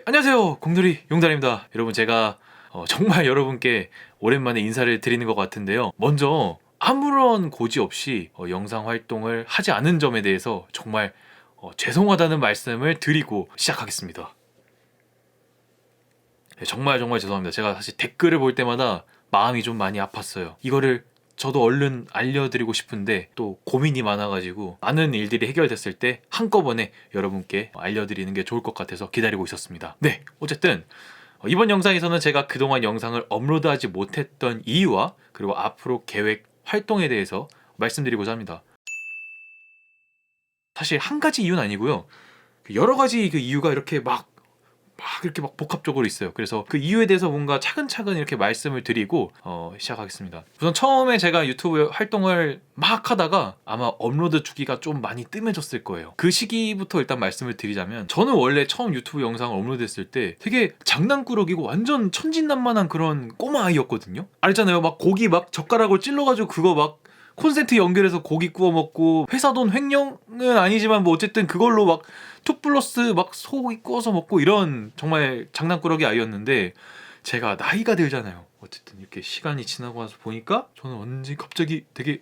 안녕하세요, 공돌이 용달입니다. 여러분, 제가 정말 여러분께 오랜만에 인사를 드리는 것 같은데요. 먼저 아무런 고지 없이 영상 활동을 하지 않은 점에 대해서 정말 죄송하다는 말씀을 드리고 시작하겠습니다. 네, 정말 죄송합니다. 제가 사실 댓글을 볼 때마다 마음이 좀 많이 아팠어요. 이거를 저도 얼른 알려드리고 싶은데 또 고민이 많아가지고 많은 일들이 해결됐을 때 한꺼번에 여러분께 알려드리는 게 좋을 것 같아서 기다리고 있었습니다. 네, 어쨌든 이번 영상에서는 제가 그동안 영상을 업로드하지 못했던 이유와 그리고 앞으로 계획 활동에 대해서 말씀드리고자 합니다. 사실 한 가지 이유는 아니고요. 여러 가지 그 이유가 이렇게 막 복합적으로 있어요. 그래서 그 이유에 대해서 뭔가 차근차근 이렇게 말씀을 드리고 시작하겠습니다. 우선 처음에 제가 유튜브 활동을 막 하다가 아마 업로드 주기가 좀 많이 뜸해졌을 거예요. 그 시기부터 일단 말씀을 드리자면, 저는 원래 처음 유튜브 영상을 업로드했을 때 되게 장난꾸러기고 완전 천진난만한 그런 꼬마 아이였거든요. 알잖아요. 막 고기 막 젓가락으로 찔러가지고 그거 막 콘센트 연결해서 고기 구워 먹고, 회사 돈 횡령은 아니지만 뭐 어쨌든 그걸로 막 투플러스 막 소고기 구워서 먹고, 이런 정말 장난꾸러기 아이였는데, 제가 나이가 들잖아요. 어쨌든 이렇게 시간이 지나고 나서 보니까 저는 언제 갑자기 되게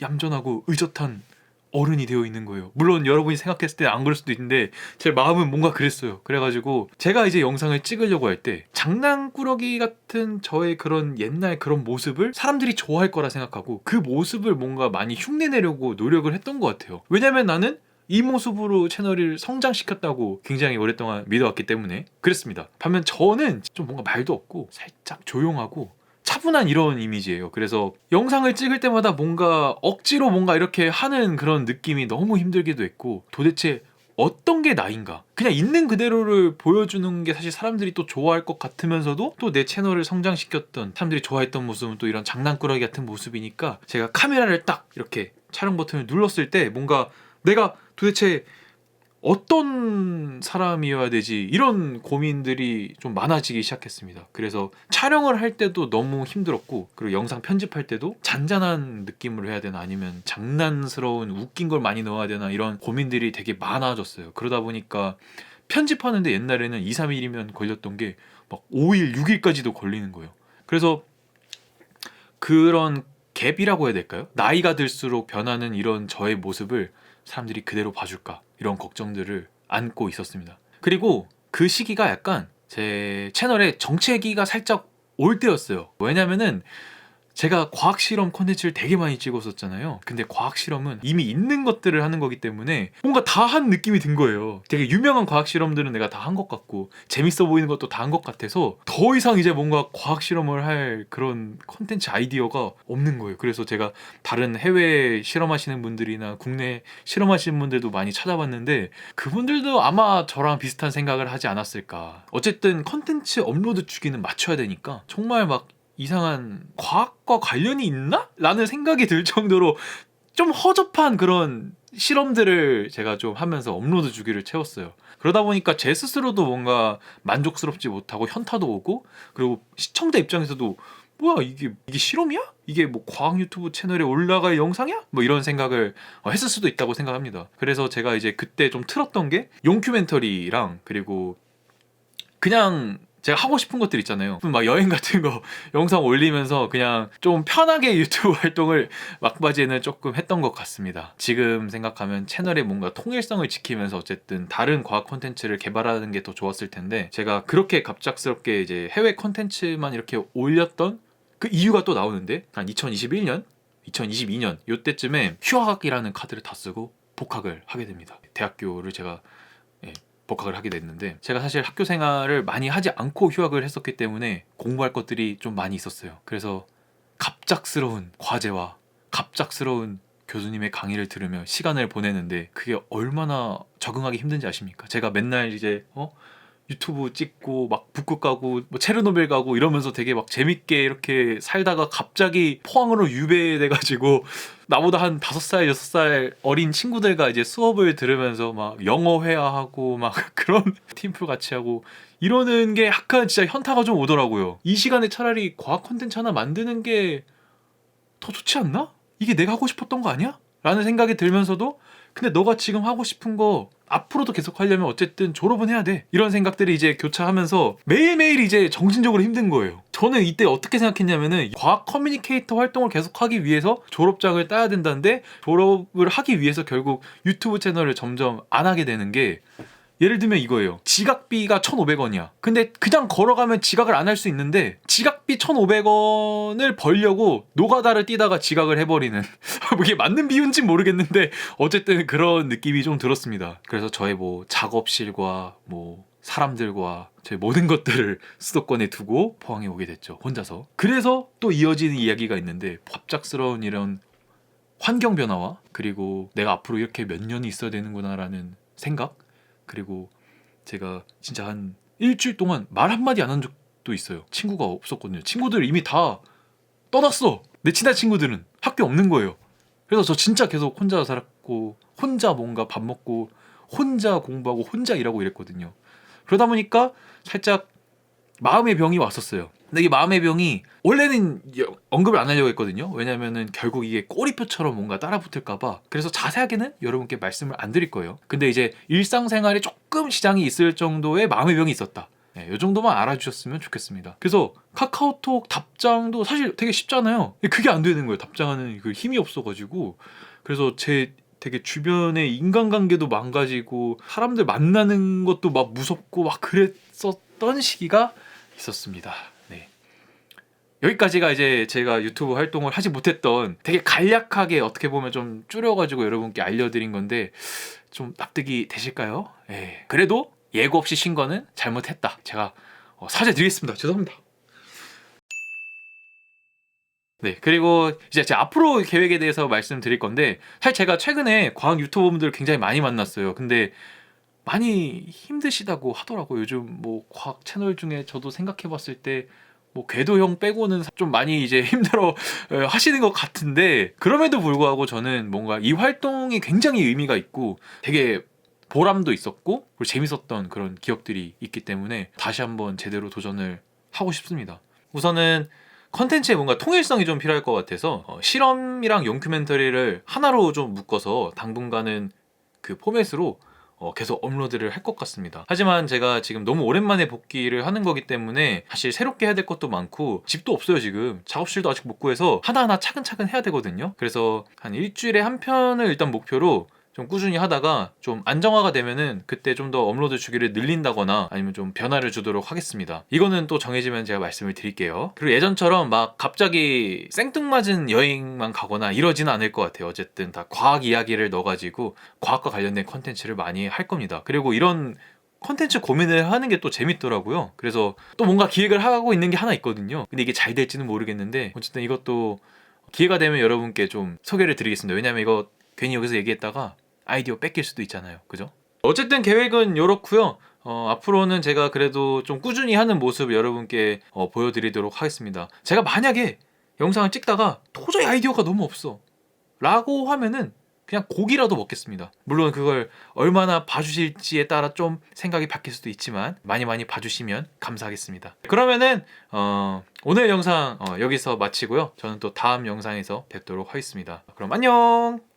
얌전하고 의젓한 어른이 되어 있는 거예요. 물론 여러분이 생각했을 때 안 그럴 수도 있는데 제 마음은 뭔가 그랬어요. 그래가지고 제가 이제 영상을 찍으려고 할 때 장난꾸러기 같은 저의 그런 옛날 그런 모습을 사람들이 좋아할 거라 생각하고 그 모습을 뭔가 많이 흉내내려고 노력을 했던 것 같아요. 왜냐면 나는 이 모습으로 채널을 성장시켰다고 굉장히 오랫동안 믿어왔기 때문에 그랬습니다. 반면 저는 좀 뭔가 말도 없고 살짝 조용하고 차분한 이런 이미지예요. 그래서 영상을 찍을 때마다 뭔가 억지로 뭔가 이렇게 하는 그런 느낌이 너무 힘들기도 했고, 도대체 어떤 게 나인가? 그냥 있는 그대로를 보여주는 게 사실 사람들이 또 좋아할 것 같으면서도 또 내 채널을 성장시켰던 사람들이 좋아했던 모습은 또 이런 장난꾸러기 같은 모습이니까, 제가 카메라를 딱 이렇게 촬영 버튼을 눌렀을 때 뭔가 내가 도대체 어떤 사람이어야 되지, 이런 고민들이 좀 많아지기 시작했습니다. 그래서 촬영을 할 때도 너무 힘들었고, 그리고 영상 편집할 때도 잔잔한 느낌으로 해야 되나 아니면 장난스러운 웃긴 걸 많이 넣어야 되나, 이런 고민들이 되게 많아졌어요. 그러다 보니까 편집하는데 옛날에는 2, 3일이면 걸렸던 게 막 5일, 6일까지도 걸리는 거예요. 그래서 그런 갭이라고 해야 될까요? 나이가 들수록 변하는 이런 저의 모습을 사람들이 그대로 봐줄까, 이런 걱정들을 안고 있었습니다. 그리고 그 시기가 약간 제 채널에 정체기가 살짝 올 때였어요. 왜냐면은 제가 과학실험 콘텐츠를 되게 많이 찍었었잖아요. 근데 과학실험은 이미 있는 것들을 하는 거기 때문에 뭔가 다 한 느낌이 든 거예요. 되게 유명한 과학실험들은 내가 다 한 것 같고 재밌어 보이는 것도 다 한 것 같아서 더 이상 이제 뭔가 과학실험을 할 그런 콘텐츠 아이디어가 없는 거예요. 그래서 제가 다른 해외 실험하시는 분들이나 국내 실험하시는 분들도 많이 찾아봤는데 그분들도 아마 저랑 비슷한 생각을 하지 않았을까. 어쨌든 콘텐츠 업로드 주기는 맞춰야 되니까 정말 막 이상한 과학과 관련이 있나? 라는 생각이 들 정도로 좀 허접한 그런 실험들을 제가 좀 하면서 업로드 주기를 채웠어요. 그러다 보니까 제 스스로도 뭔가 만족스럽지 못하고 현타도 오고, 그리고 시청자 입장에서도 뭐야 이게 실험이야? 이게 뭐 과학 유튜브 채널에 올라갈 영상이야? 뭐 이런 생각을 했을 수도 있다고 생각합니다. 그래서 제가 이제 그때 좀 틀었던 게 용큐멘터리랑, 그리고 그냥 제가 하고 싶은 것들 있잖아요. 막 여행 같은 거 영상 올리면서 그냥 좀 편하게 유튜브 활동을 막바지에는 조금 했던 것 같습니다. 지금 생각하면 채널의 뭔가 통일성을 지키면서 어쨌든 다른 과학 콘텐츠를 개발하는 게 더 좋았을 텐데, 제가 그렇게 갑작스럽게 이제 해외 콘텐츠만 이렇게 올렸던 그 이유가 또 나오는데, 한 2021년, 2022년 요때쯤에 휴학이라는 카드를 다 쓰고 복학을 하게 됩니다. 대학교를 제가 복학을 하게 됐는데, 제가 사실 학교 생활을 많이 하지 않고 휴학을 했었기 때문에 공부할 것들이 좀 많이 있었어요. 그래서 갑작스러운 과제와 갑작스러운 교수님의 강의를 들으며 시간을 보내는데 그게 얼마나 적응하기 힘든지 아십니까? 제가 맨날 이제 유튜브 찍고 막 북극 가고 뭐 체르노빌 가고 이러면서 되게 막 재밌게 이렇게 살다가 갑자기 포항으로 유배돼가지고 나보다 한 5살, 6살 어린 친구들과 이제 수업을 들으면서 막 영어 회화하고 막 그런 팀플 같이 하고 이러는 게 약간 진짜 현타가 좀 오더라고요. 이 시간에 차라리 과학 콘텐츠 하나 만드는 게 더 좋지 않나? 이게 내가 하고 싶었던 거 아니야? 라는 생각이 들면서도 근데 너가 지금 하고 싶은 거 앞으로도 계속 하려면 어쨌든 졸업은 해야 돼. 이런 생각들이 이제 교차하면서 매일매일 이제 정신적으로 힘든 거예요. 저는 이때 어떻게 생각했냐면은 과학 커뮤니케이터 활동을 계속하기 위해서 졸업장을 따야 된다는데 졸업을 하기 위해서 결국 유튜브 채널을 점점 안 하게 되는 게, 예를 들면 이거예요. 지각비가 1,500원이야. 근데 그냥 걸어가면 지각을 안 할 수 있는데 지각비 1,500원을 벌려고 노가다를 뛰다가 지각을 해버리는 이게 맞는 비유인지 모르겠는데 어쨌든 그런 느낌이 좀 들었습니다. 그래서 저의 뭐 작업실과 뭐 사람들과 제 모든 것들을 수도권에 두고 포항에 오게 됐죠. 혼자서. 그래서 또 이어지는 이야기가 있는데, 갑작스러운 이런 환경 변화와 그리고 내가 앞으로 이렇게 몇 년이 있어야 되는구나라는 생각, 그리고 제가 진짜 한 일주일 동안 말 한마디 안 한 적도 있어요. 친구가 없었거든요. 친구들 이미 다 떠났어. 내 친한 친구들은 학교 없는 거예요. 그래서 저 진짜 계속 혼자 살았고, 혼자 뭔가 밥 먹고, 혼자 공부하고, 혼자 일하고 이랬거든요. 그러다 보니까 살짝 마음의 병이 왔었어요. 근데 이 마음의 병이 원래는 언급을 안 하려고 했거든요. 왜냐면은 결국 이게 꼬리표처럼 뭔가 따라붙을까봐. 그래서 자세하게는 여러분께 말씀을 안 드릴 거예요. 근데 이제 일상생활에 조금 시장이 있을 정도의 마음의 병이 있었다. 이 정도만 알아주셨으면 좋겠습니다. 그래서 카카오톡 답장도 사실 되게 쉽잖아요. 그게 안 되는 거예요. 답장하는 그 힘이 없어가지고. 그래서 제 되게 주변의 인간관계도 망가지고 사람들 만나는 것도 막 무섭고 막 그랬었던 시기가 있었습니다. 네. 여기까지가 이제 제가 유튜브 활동을 하지 못했던, 되게 간략하게 어떻게 보면 좀 줄여가지고 여러분께 알려드린 건데 좀 납득이 되실까요? 예. 그래도 예고 없이 쉰 거는 잘못했다. 제가 사죄드리겠습니다. 죄송합니다. 네, 그리고 이제 제 앞으로 계획에 대해서 말씀드릴 건데, 사실 제가 최근에 과학 유튜버분들 굉장히 많이 만났어요. 근데 많이 힘드시다고 하더라고요. 요즘 뭐 과학 채널 중에 저도 생각해봤을 때 뭐 궤도 형 빼고는 좀 많이 이제 힘들어 하시는 것 같은데, 그럼에도 불구하고 저는 뭔가 이 활동이 굉장히 의미가 있고 되게 보람도 있었고 그리고 재밌었던 그런 기억들이 있기 때문에 다시 한번 제대로 도전을 하고 싶습니다. 우선은 컨텐츠에 뭔가 통일성이 좀 필요할 것 같아서 실험이랑 용큐멘터리를 하나로 좀 묶어서 당분간은 그 포맷으로 계속 업로드를 할 것 같습니다. 하지만 제가 지금 너무 오랜만에 복귀를 하는 거기 때문에 사실 새롭게 해야 될 것도 많고, 집도 없어요. 지금 작업실도 아직 못 구해서 하나하나 차근차근 해야 되거든요. 그래서 한 일주일에 한 편을 일단 목표로 좀 꾸준히 하다가 좀 안정화가 되면은 그때 좀 더 업로드 주기를 늘린다거나 아니면 좀 변화를 주도록 하겠습니다. 이거는 또 정해지면 제가 말씀을 드릴게요. 그리고 예전처럼 막 갑자기 생뚱맞은 여행만 가거나 이러지는 않을 것 같아요. 어쨌든 다 과학 이야기를 넣어가지고 과학과 관련된 컨텐츠를 많이 할 겁니다. 그리고 이런 컨텐츠 고민을 하는 게 또 재밌더라고요. 그래서 또 뭔가 기획을 하고 있는 게 하나 있거든요. 근데 이게 잘 될지는 모르겠는데 어쨌든 이것도 기회가 되면 여러분께 좀 소개를 드리겠습니다. 왜냐면 이거 괜히 여기서 얘기했다가 아이디어 뺏길 수도 있잖아요. 그죠? 어쨌든 계획은 이렇고요. 앞으로는 제가 그래도 좀 꾸준히 하는 모습을 여러분께 보여드리도록 하겠습니다. 제가 만약에 영상을 찍다가 도저히 아이디어가 너무 없어 라고 하면은 그냥 고기라도 먹겠습니다. 물론 그걸 얼마나 봐주실지에 따라 좀 생각이 바뀔 수도 있지만 많이 봐주시면 감사하겠습니다. 그러면은 오늘 영상 여기서 마치고요. 저는 또 다음 영상에서 뵙도록 하겠습니다. 그럼 안녕.